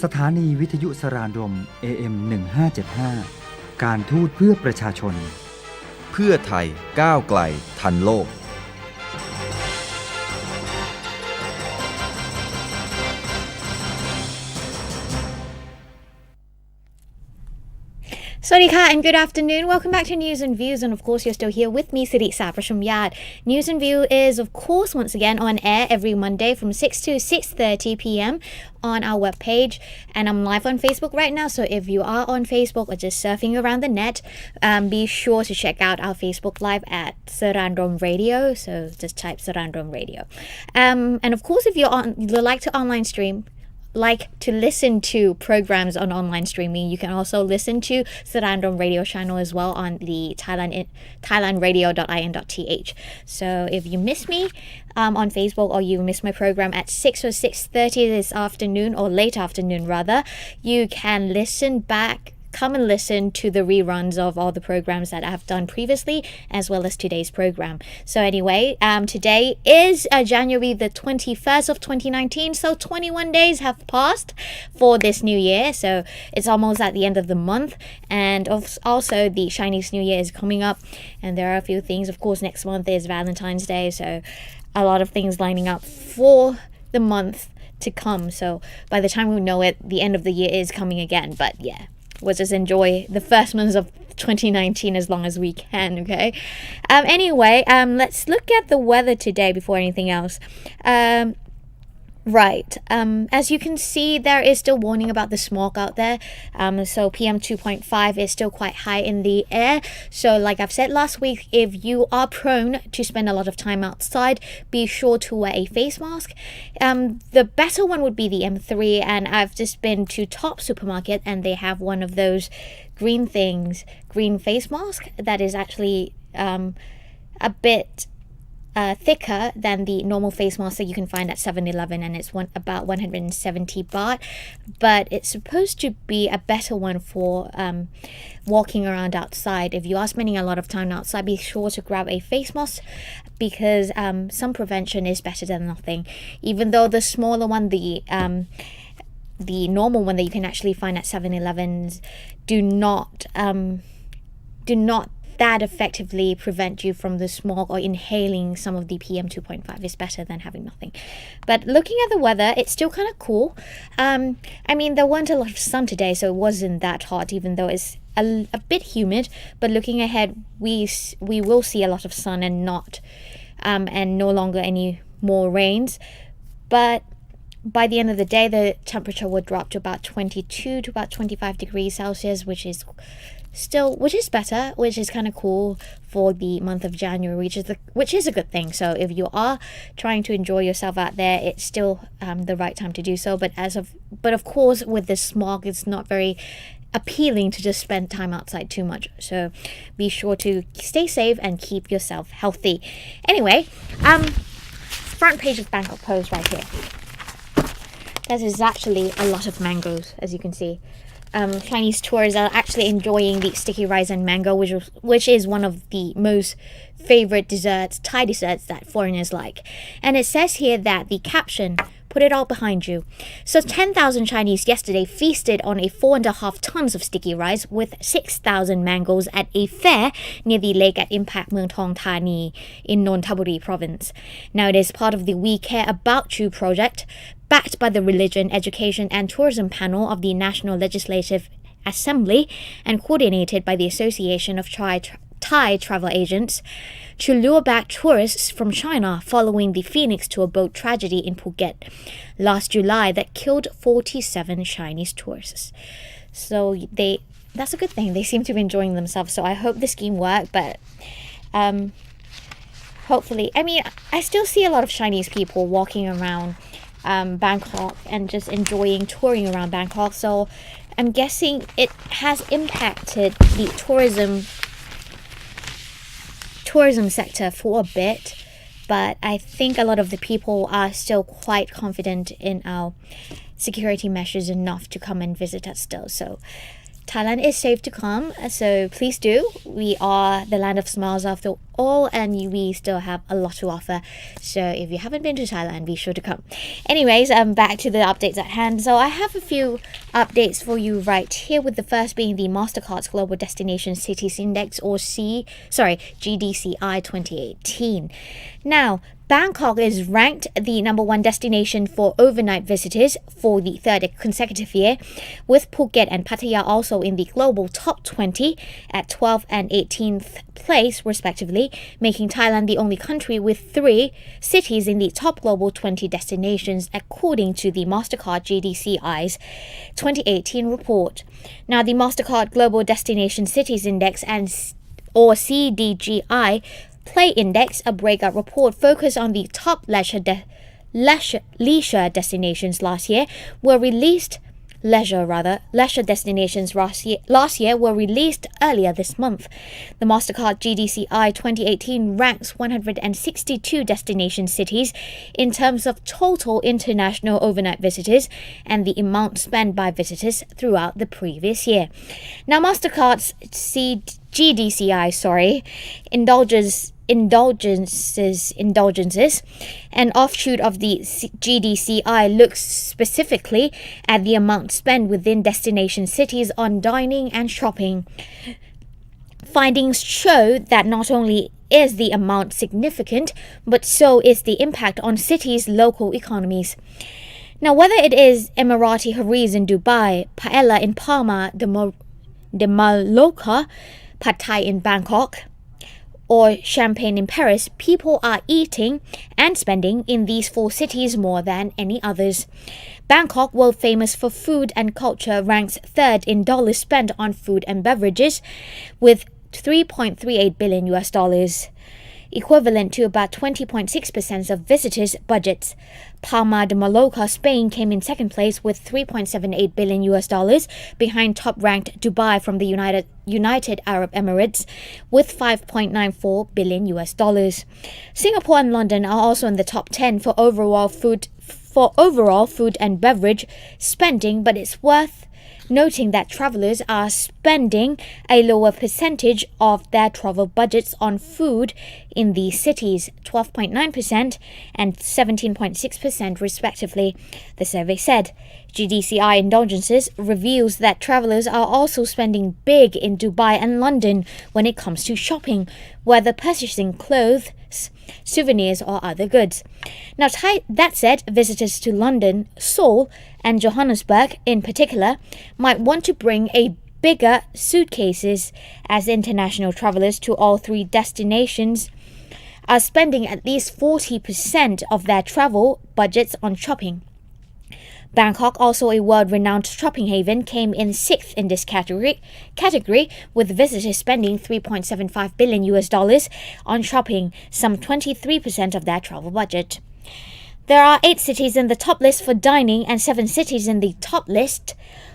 สถานีวิทยุสรานรม AM 1575การทูตเพื่อประชาชนเพื่อไทยก้าวไกลทันโลกSwadika and good afternoon. Welcome back to News and Views, and of course you're still here with me, Sirisa from Yad. News and View is of course once again on air every Monday from 6 to 6:30 p.m. on our webpage, and I'm live on Facebook right now. So if you are on Facebook or just surfing around the net, be sure to check out our Facebook Live at Sara'n Rom Radio. So just type Sara'n Rom Radio, and of course if you like to online stream. Like to listen to programs on online streaming, you can also listen to Sara'n Rom Radio channel as well on the thailandradio.in.th. So if you miss me on Facebook, or you miss my program at 6 or 6:30 this afternoon, or late afternoon rather, you can come and listen to the reruns of all the programs that I've done previously, as well as today's program. So anyway, today is January the 21st of 2019, so 21 days have passed for this new year, so it's almost at the end of the month, and also the Chinese New Year is coming up, and there are a few things. Of course, next month is Valentine's Day, so a lot of things lining up for the month to come, so by the time we know it, the end of the year is coming again, but yeah. We'll just enjoy the first months of 2019 as long as we can, okay? Anyway, let's look at the weather today before anything else. Right, as you can see, there is still warning about the smog out there. So PM 2.5 is still quite high in the air. So like I've said last week, if you are prone to spend a lot of time outside, be sure to wear a face mask. The better one would be the M3, and I've just been to Top Supermarket and they have one of those green face mask that is actually a bit thicker than the normal face mask that you can find at 7-Eleven, and it's about 170 baht, but it's supposed to be a better one for walking around outside. If you are spending a lot of time outside, be sure to grab a face mask, because some prevention is better than nothing. Even though the smaller one, the normal one that you can actually find at 7-Elevens do not that effectively prevent you from the smog or inhaling some of the PM 2.5 is better than having nothing. But looking at the weather, it's still kind of cool. I mean, there weren't a lot of sun today, so it wasn't that hot, even though it's a bit humid. But looking ahead, we will see a lot of sun and no longer any more rains. But by the end of the day, the temperature would drop to about 22 to about 25 degrees Celsius, which is better, which is kind of cool for the month of January, which is a good thing. So if you are trying to enjoy yourself out there, it's still the right time to do so. But of course, with the smog, it's not very appealing to just spend time outside too much. So be sure to stay safe and keep yourself healthy. Anyway, front page of Bangkok Post right here. That is actually a lot of mangoes, as you can see. Chinese tourists are actually enjoying the sticky rice and mango, which is one of the most favorite Thai desserts that foreigners like. And it says here that the caption, put it all behind you. So 10,000 Chinese yesterday feasted on 4.5 tons of sticky rice with 6,000 mangoes at a fair near the lake at Impact Mueang Thong Thani in Nonthaburi province. Now it is part of the We Care About You project, backed by the Religion, Education and Tourism Panel of the National Legislative Assembly and coordinated by the Association of Thai Travel Agents, to lure back tourists from China following the Phoenix tour boat tragedy in Phuket last July that killed 47 Chinese tourists. So that's a good thing. They seem to be enjoying themselves. So I hope the scheme worked, but hopefully, I mean, I still see a lot of Chinese people walking around Bangkok and just enjoying touring around Bangkok. So I'm guessing it has impacted the tourism sector for a bit, but I think a lot of the people are still quite confident in our security measures enough to come and visit us still. So Thailand is safe to come, so please do. We are the land of smiles after all, and we still have a lot to offer. So if you haven't been to Thailand, be sure to come. Anyways, back to the updates at hand. So I have a few updates for you right here, with the first being the Mastercard's Global Destination Cities Index, or GDCI 2018. Now, Bangkok is ranked the number one destination for overnight visitors for the third consecutive year, with Phuket and Pattaya also in the global top 20 at 12th and 18th place respectively, making Thailand the only country with 3 cities in the top global 20 destinations according to the Mastercard GDCI's 2018 report. Now, the Mastercard Global Destination Cities Index or CDGI Play Index, a breakout report focused on the top leisure destinations last year, were released destinations last year were released earlier this month. The Mastercard GDCI 2018 ranks 162 destination cities in terms of total international overnight visitors and the amount spent by visitors throughout the previous year. Now, Mastercard's GDCI, indulgences, an offshoot of the GDCI, looks specifically at the amount spent within destination cities on dining and shopping. Findings show that not only is the amount significant, but so is the impact on cities' local economies. Now, whether it is Emirati Harris in Dubai, Paella in Palma de Mallorca, Pad Thai in Bangkok, or champagne in Paris, people are eating and spending in these 4 cities more than any others. Bangkok, world famous for food and culture, ranks 3rd in dollars spent on food and beverages, with $3.38 billion, equivalent to about 20.6% of visitors' budgets. Palma de Mallorca, Spain, came in 2nd place with $3.78 billion, behind top-ranked Dubai from the United Arab Emirates with $5.94 billion. Singapore and London are also in the top 10 for overall food and beverage spending, but it's worth noting that travelers are spending a lower percentage of their travel budgets on food in these cities, 12.9% and 17.6% respectively, the survey said. GDCI Indulgences reveals that travelers are also spending big in Dubai and London when it comes to shopping, whether purchasing clothes, souvenirs or other goods. Now, that said, visitors to London, Seoul and Johannesburg in particular might want to bring a bigger suitcases, as international travelers to all 3 destinations are spending at least 40% of their travel budgets on shopping. Bangkok, also a world-renowned shopping haven, came in 6th in this category, with visitors spending $3.75 billion on shopping, some 23% of their travel budget. There are 8 cities in the top list for dining and 7 cities in the top list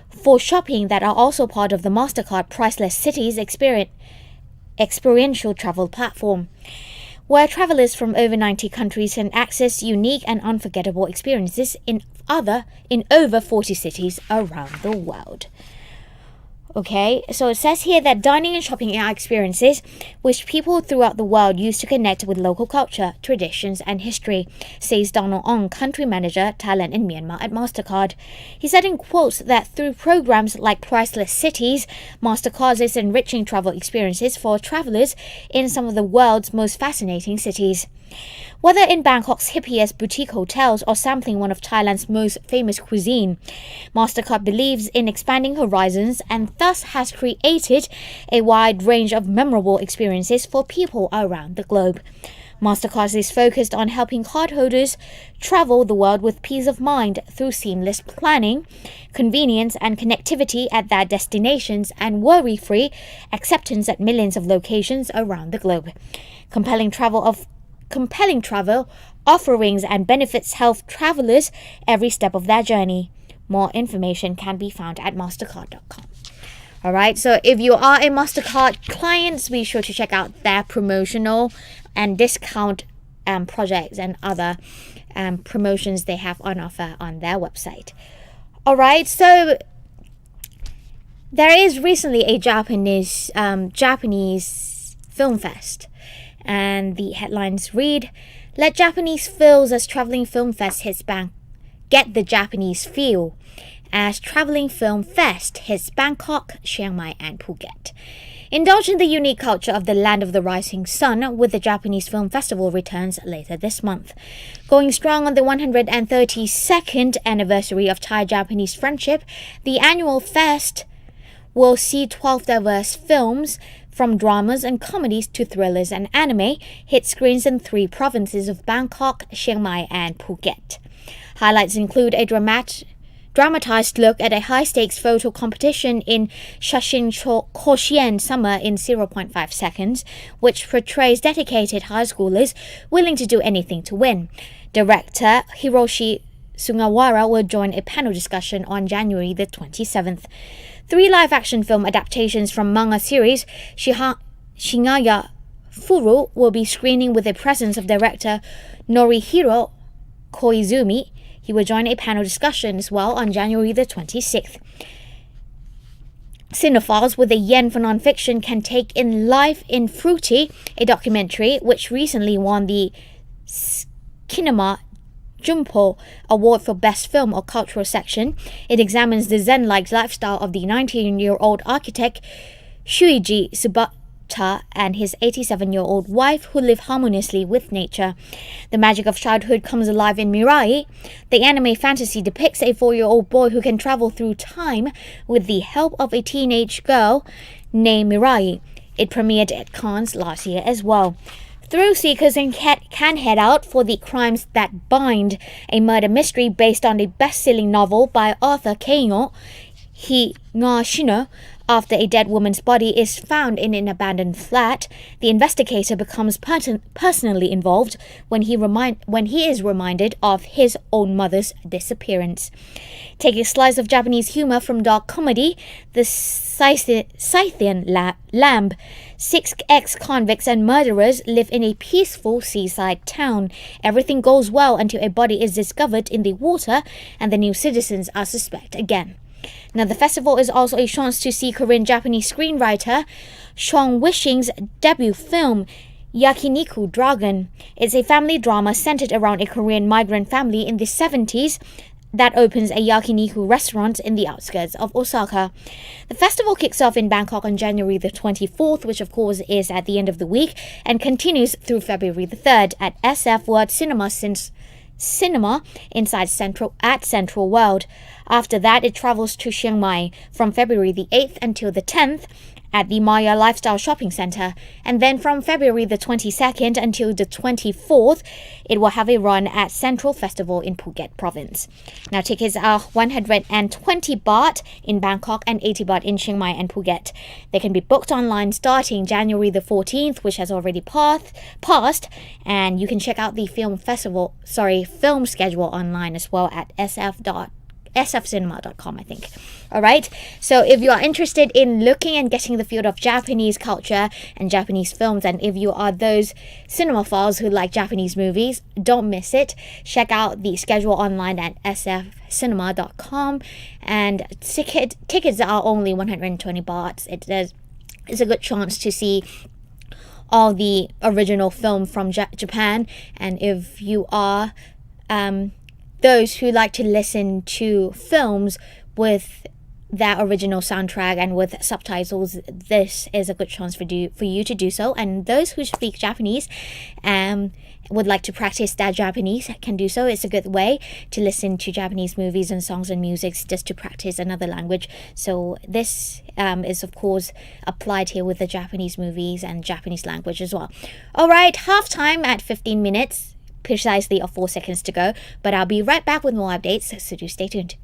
for shopping that are also part of the Mastercard Priceless Cities experiential travel platform, where travelers from over 90 countries can access unique and unforgettable experiences in over 40 cities around the world. Okay, so it says here that dining and shopping are experiences which people throughout the world use to connect with local culture, traditions and history, says Donald Ong, Country Manager, Thailand and Myanmar at Mastercard. He said in quotes that through programs like Priceless Cities, Mastercard is enriching travel experiences for travelers in some of the world's most fascinating cities. Whether in Bangkok's hippiest boutique hotels or sampling one of Thailand's most famous cuisine, Mastercard believes in expanding horizons and thus has created a wide range of memorable experiences for people around the globe. Mastercard is focused on helping cardholders travel the world with peace of mind through seamless planning, convenience and connectivity at their destinations, and worry-free acceptance at millions of locations around the globe. Compelling travel offerings and benefits help travelers every step of their journey. More information can be found at mastercard.com. Alright, so if you are a Mastercard client, be sure to check out their promotional and discount projects and other promotions they have on offer on their website. Alright, so there is recently a Japanese film fest. And the headlines read, Let Japanese feels as Traveling Film Fest hits Get the Japanese feel as Traveling Film Fest hits Bangkok, Chiang Mai and Phuket. Indulge in the unique culture of the land of the rising sun with the Japanese Film Festival returns later this month. Going strong on the 132nd anniversary of Thai-Japanese friendship, the annual fest will see 12 diverse films from dramas and comedies to thrillers and anime hit screens in 3 provinces of Bangkok, Chiang Mai and Phuket. Highlights include a dramatized look at a high-stakes photo competition in Shashin Koshien Summer in 0.5 seconds, which portrays dedicated high schoolers willing to do anything to win. Director Hiroshi Sugawara will join a panel discussion on January the 27th. 3 live-action film adaptations from manga series Shingaya Furu will be screening with the presence of director Norihiro Koizumi. He will join a panel discussion as well on January the 26th. Cinephiles with a yen for non-fiction can take in Life in Fruity, a documentary which recently won the Kinema Jumpo Award for Best Film or Cultural Section. It examines the Zen-like lifestyle of the 19-year-old architect Shuichi Tsubata and his 87-year-old wife who live harmoniously with nature. The magic of childhood comes alive in Mirai. The anime fantasy depicts a 4-year-old boy who can travel through time with the help of a teenage girl named Mirai. It premiered at Cannes last year as well. Thrill seekers can head out for The Crimes That Bind, a murder mystery based on a best-selling novel by Arthur Keino Higashino. After a dead woman's body is found in an abandoned flat, the investigator becomes personally involved when he is reminded of his own mother's disappearance. Take a slice of Japanese humor from dark comedy, The Scythian Lamb. 6 ex-convicts and murderers live in a peaceful seaside town. Everything goes well until a body is discovered in the water and the new citizens are suspect again. Now, the festival is also a chance to see Korean-Japanese screenwriter Chong Wishing's debut film, Yakiniku Dragon. It's a family drama centered around a Korean migrant family in the 70s that opens a yakiniku restaurant in the outskirts of Osaka. The festival kicks off in Bangkok on January the 24th, which of course is at the end of the week, and continues through February the 3rd at SF World Cinema inside Central World. After that, it travels to Chiang Mai from February the 8th until the 10th at the Maya Lifestyle Shopping Center, and then from February the 22nd until the 24th, it will have a run at Central Festival in Phuket Province. Now, tickets are 120 baht in Bangkok and 80 baht in Chiang Mai and Phuket. They can be booked online starting January the 14th, which has already passed, and you can check out the film schedule online as well at sfcinema.com, I think. Alright, so if you are interested in looking and getting the feel of Japanese culture and Japanese films, and if you are those cinemaphiles who like Japanese movies, don't miss it. Check out the schedule online at sfcinema.com, and tickets are only 120 bahts. It's a good chance to see all the original film from Japan, and if you are those who like to listen to films with that original soundtrack and with subtitles, this is a good chance for you to do so. And those who speak Japanese would like to practice that Japanese can do so. It's a good way to listen to Japanese movies and songs and music just to practice another language. So this is of course applied here with the Japanese movies and Japanese language as well. Alright, halftime at 15 minutes precisely of 4 seconds to go, but I'll be right back with more updates, so do stay tuned.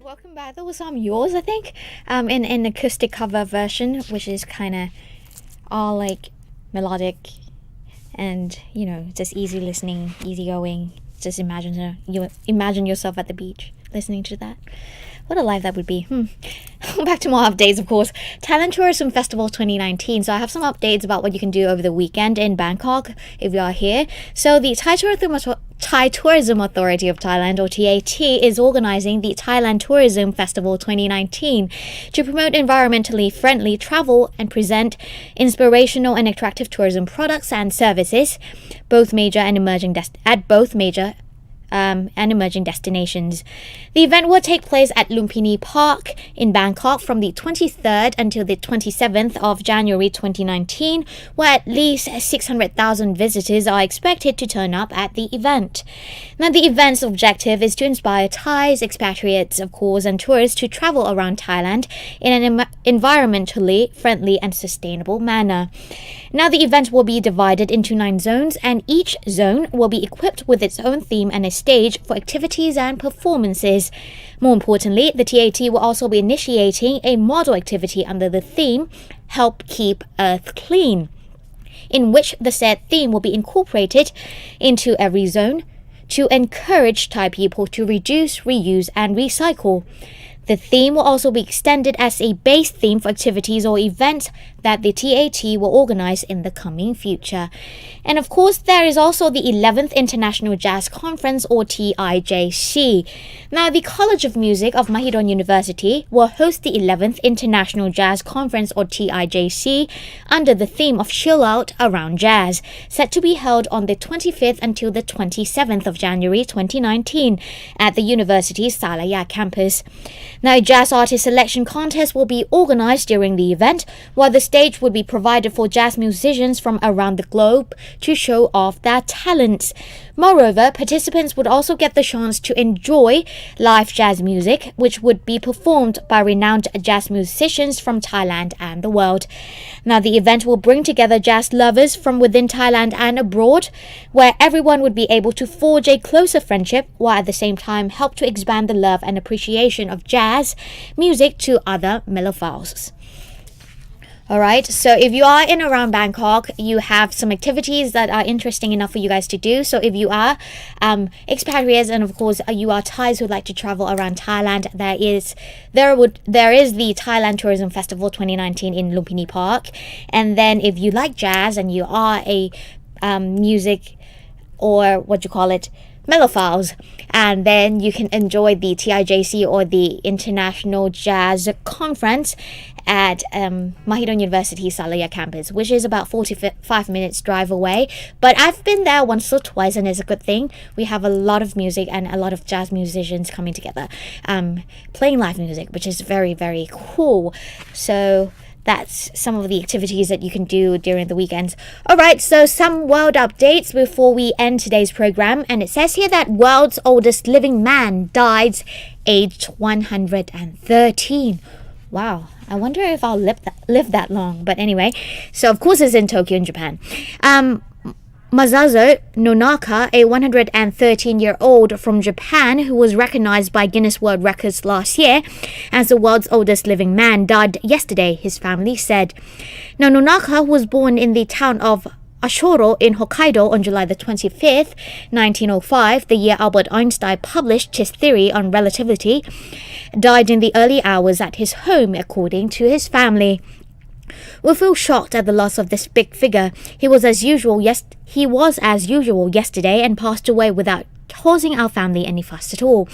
Welcome back. That was yours, I think, in acoustic cover version, which is kind of all like melodic and just easy listening, easy going. Just imagine yourself at the beach listening to that. What a life that would be. Back to more updates, of course. Thailand Tourism Festival 2019. So I have some updates about what you can do over the weekend in Bangkok if you are here. So the Thai Tourism Authority of Thailand, or TAT, is organizing the Thailand Tourism Festival 2019 to promote environmentally friendly travel and present inspirational and attractive tourism products and services, both major and emerging and emerging destinations. The event will take place at Lumpini Park in Bangkok from the 23rd until the 27th of January 2019, where at least 600,000 visitors are expected to turn up at the event. Now, the event's objective is to inspire Thais, expatriates, of course, and tourists to travel around Thailand in an environmentally friendly and sustainable manner. Now, the event will be divided into 9 zones, and each zone will be equipped with its own theme and a stage for activities and performances. More importantly, the TAT will also be initiating a model activity under the theme Help Keep Earth Clean, in which the said theme will be incorporated into every zone to encourage Thai people to reduce, reuse, and recycle. The theme will also be extended as a base theme for activities or events that the TAT will organize in the coming future. And of course, there is also the 11th International Jazz Conference, or TIJC. Now, the College of Music of Mahidol University will host the 11th International Jazz Conference, or TIJC, under the theme of Chill Out Around Jazz, set to be held on the 25th until the 27th of January 2019 at the university's Salaya campus. Now, a jazz artist selection contest will be organized during the event, while the stage would be provided for jazz musicians from around the globe to show off their talents. Moreover, participants would also get the chance to enjoy live jazz music, which would be performed by renowned jazz musicians from Thailand and the world. Now, the event will bring together jazz lovers from within Thailand and abroad, where everyone would be able to forge a closer friendship, while at the same time help to expand the love and appreciation of jazz music to other mellophiles. Alright, so if you are in around Bangkok, you have some activities that are interesting enough for you guys to do. So if you are expatriates, and of course you are Thais who like to travel around Thailand, there is the Thailand Tourism Festival 2019 in Lumpini Park. And then if you like jazz and you are a music, or mellophiles, and then you can enjoy the TIJC, or the International Jazz Conference, at Mahidol University Salaya campus, which is about 45 minutes drive away. But I've been there once or twice, and it's a good thing. We have a lot of music and a lot of jazz musicians coming together, playing live music, which is very, very cool. So that's some of the activities that you can do during the weekends. Alright, so some world updates before we end today's program. And it says here that world's oldest living man died aged 113. Wow, I wonder if I'll live that long. But anyway, so of course it's in Tokyo in Japan. Masazo Nonaka, a 113-year-old from Japan who was recognized by Guinness World Records last year as the world's oldest living man, died yesterday, his family said. Now, Nonaka was born in the town of Ashoro in Hokkaido on July the 25th, 1905, the year Albert Einstein published his theory on relativity. died in the early hours at his home, according to his family. We feel shocked at the loss of this big figure. He was as usual yesterday and passed away without causing our family any fuss at all.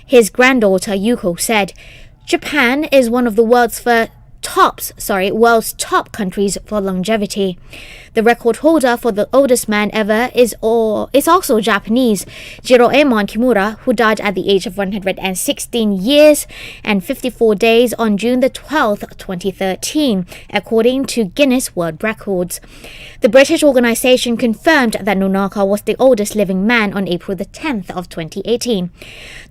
His granddaughter Yuko said, Japan is one of the world's top countries for longevity. The record holder for the oldest man ever is also Japanese, Jiroemon Kimura, who died at the age of 116 years and 54 days on June the 12th, 2013, according to Guinness World Records. The British organisation confirmed that Nonaka was the oldest living man on April the 10th of 2018.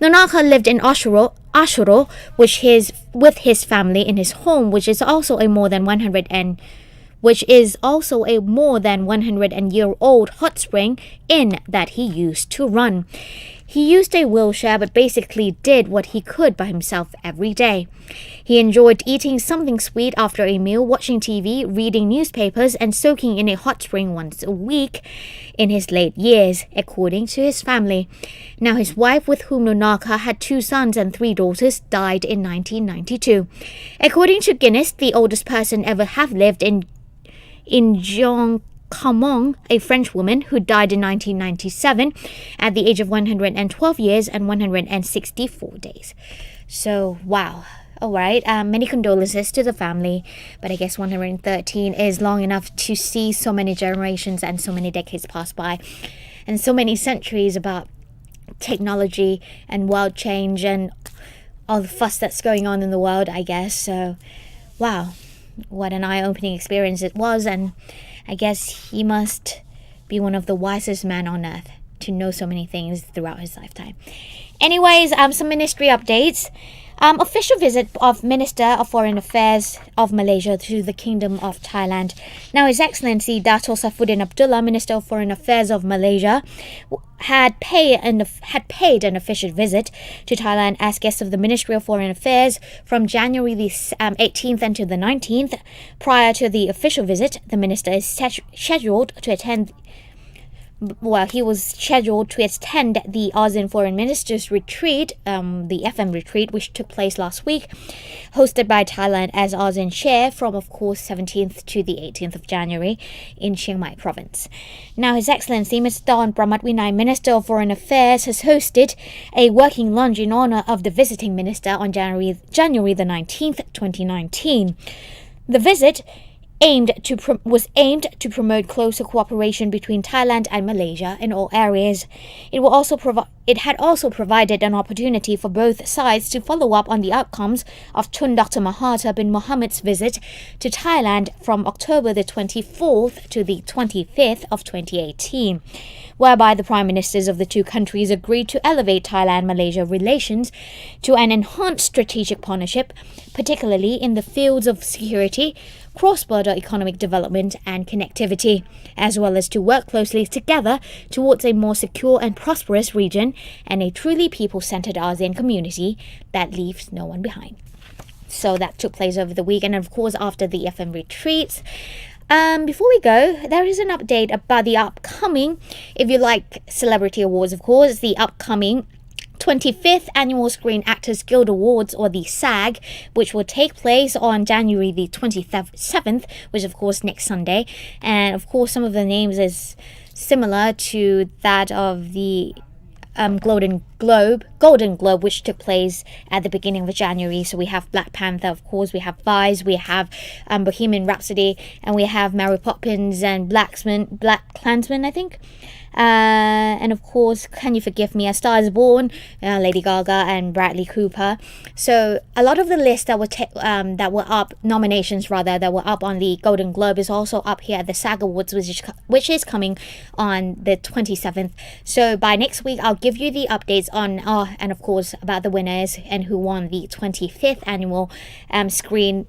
Nonaka lived in Ashuro, with his family in his home, which is also a more than 100-year-old hot spring inn that he used to run. He used a wheelchair but basically did what he could by himself every day. He enjoyed eating something sweet after a meal, watching TV, reading newspapers, and soaking in a hot spring once a week in his late years, according to his family. Now, his wife, with whom Nonaka had 2 sons and 3 daughters, died in 1992. According to Guinness, the oldest person ever have lived in Jeong Kamong, a French woman who died in 1997 at the age of 112 years and 164 days. So, wow. All right, many condolences to the family, but I guess 113 is long enough to see so many generations and so many decades pass by, and so many centuries about technology and world change and all the fuss that's going on in the world, I guess. So, wow, what an eye-opening experience it was, and I guess he must be one of the wisest men on earth to know so many things throughout his lifetime. Anyways, some ministry updates. Official visit of Minister of Foreign Affairs of Malaysia to the Kingdom of Thailand. Now, His Excellency Dato Saifuddin Abdullah, Minister of Foreign Affairs of Malaysia, had paid an official visit to Thailand as guest of the Ministry of Foreign Affairs from January the 18th until the 19th. Prior to the official visit, the minister is scheduled to attend he was scheduled to attend the ASEAN Foreign Ministers Retreat, the FM Retreat, which took place last week, hosted by Thailand as ASEAN Chair from, of course, 17th to the 18th of January in Chiang Mai Province. Now, His Excellency Mr. Don Pramatwinai, Minister of Foreign Affairs, has hosted a working lunch in honour of the visiting minister on January the 19th, 2019. The visit was aimed to promote closer cooperation between Thailand and Malaysia in all areas. It had also provided an opportunity for both sides to follow up on the outcomes of Tun Dr. Mahathir bin Mohamad's visit to Thailand from October the 24th to the 25th of 2018, whereby the Prime Ministers of the 2 countries agreed to elevate Thailand-Malaysia relations to an enhanced strategic partnership, particularly in the fields of security, cross-border economic development and connectivity, as well as to work closely together towards a more secure and prosperous region and a truly people-centered ASEAN community that leaves no one behind. So that took place over the weekend, and of course after the FM retreats. Before we go, there is an update about the upcoming, if you like celebrity awards, of course, the upcoming 25th Annual Screen Actors Guild Awards, or the SAG, which will take place on January the 27th, which is of course next Sunday. And of course some of the names is similar to that of the Golden Globe, which took place at the beginning of January. So we have Black Panther, of course, we have Vice, we have Bohemian Rhapsody, and we have Mary Poppins and Black Klansman, I think. And of course, Can You Forgive Me, A Star Is Born, Lady Gaga and Bradley Cooper. So a lot of the lists that were up, nominations rather, that were up on the Golden Globe is also up here at the SAG Awards, which is coming on the 27th. So by next week, I'll give you the updates on, and of course, about the winners and who won the 25th Annual Screen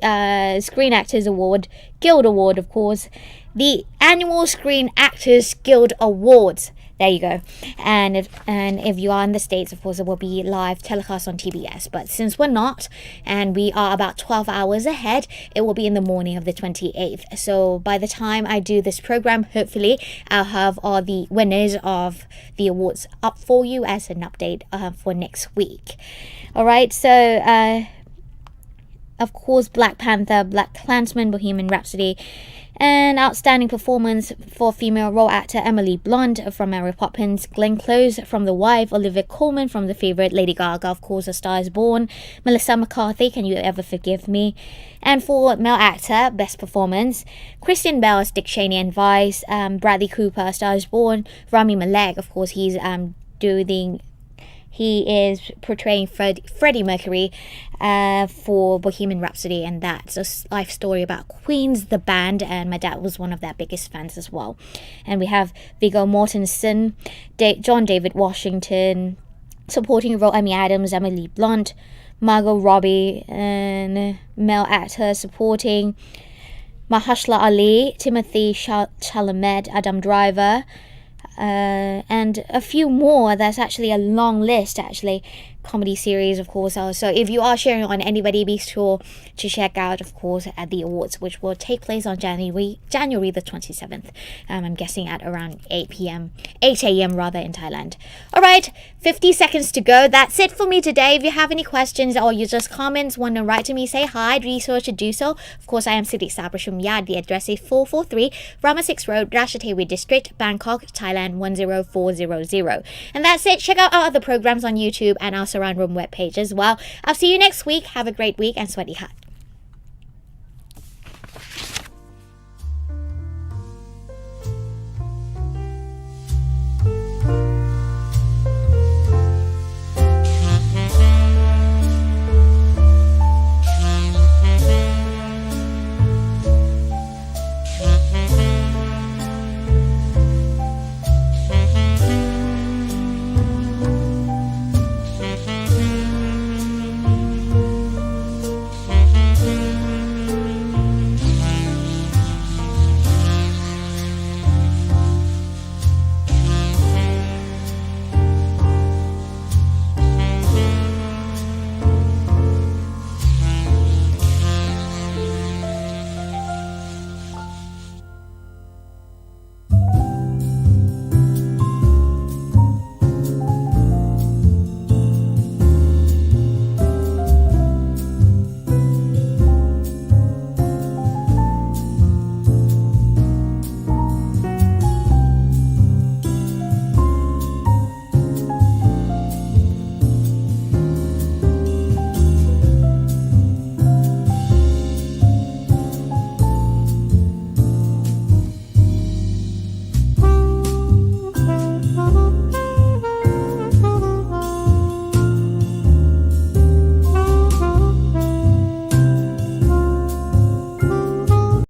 Actors Award, Guild Award, of course. The Annual Screen Actors Guild Awards. There you go. And if you are in the States, of course, it will be live telecast on TBS. But since we're not, and we are about 12 hours ahead, it will be in the morning of the 28th. So by the time I do this program, hopefully I'll have all the winners of the awards up for you as an update for next week. All right, so of course, Black Panther, Black Klansman, Bohemian Rhapsody, and outstanding performance for female role actor Emily Blunt from Mary Poppins, Glenn Close from The Wife, Olivia Colman from The Favourite, Lady Gaga, of course, A Star Is Born, Melissa McCarthy, Can You Ever Forgive Me? And for male actor, best performance, Christian Bale as Dick Cheney and Vice, Bradley Cooper, A Star Is Born, Rami Malek, of course, he is portraying Freddie Mercury for Bohemian Rhapsody, and that's a life story about Queen's, the band, and my dad was one of their biggest fans as well. And we have Viggo Mortensen, John David Washington, supporting role Amy Adams, Emily Blunt, Margot Robbie, and male actor supporting Mahershala Ali, Timothy Chalamet, Adam Driver, and a few more. That's actually a long list, comedy series, of course. So if you are sharing on anybody, be sure to check out, of course, at the awards, which will take place on January the 27th. I'm guessing at around 8 a.m. rather, in Thailand. All right, 50 seconds to go. That's it for me today. If you have any questions or you just comments, want to write to me, say hi, be sure to do so. Of course, I am Siddhi Mญาต The address is 443 Rama 6 Road, Ratchathewi District, Bangkok, Thailand 10400. And that's it. Check out our other programs on YouTube and our Saraญรม webpage as well. I'll see you next week. Have a great week and สวัสดีค่ะ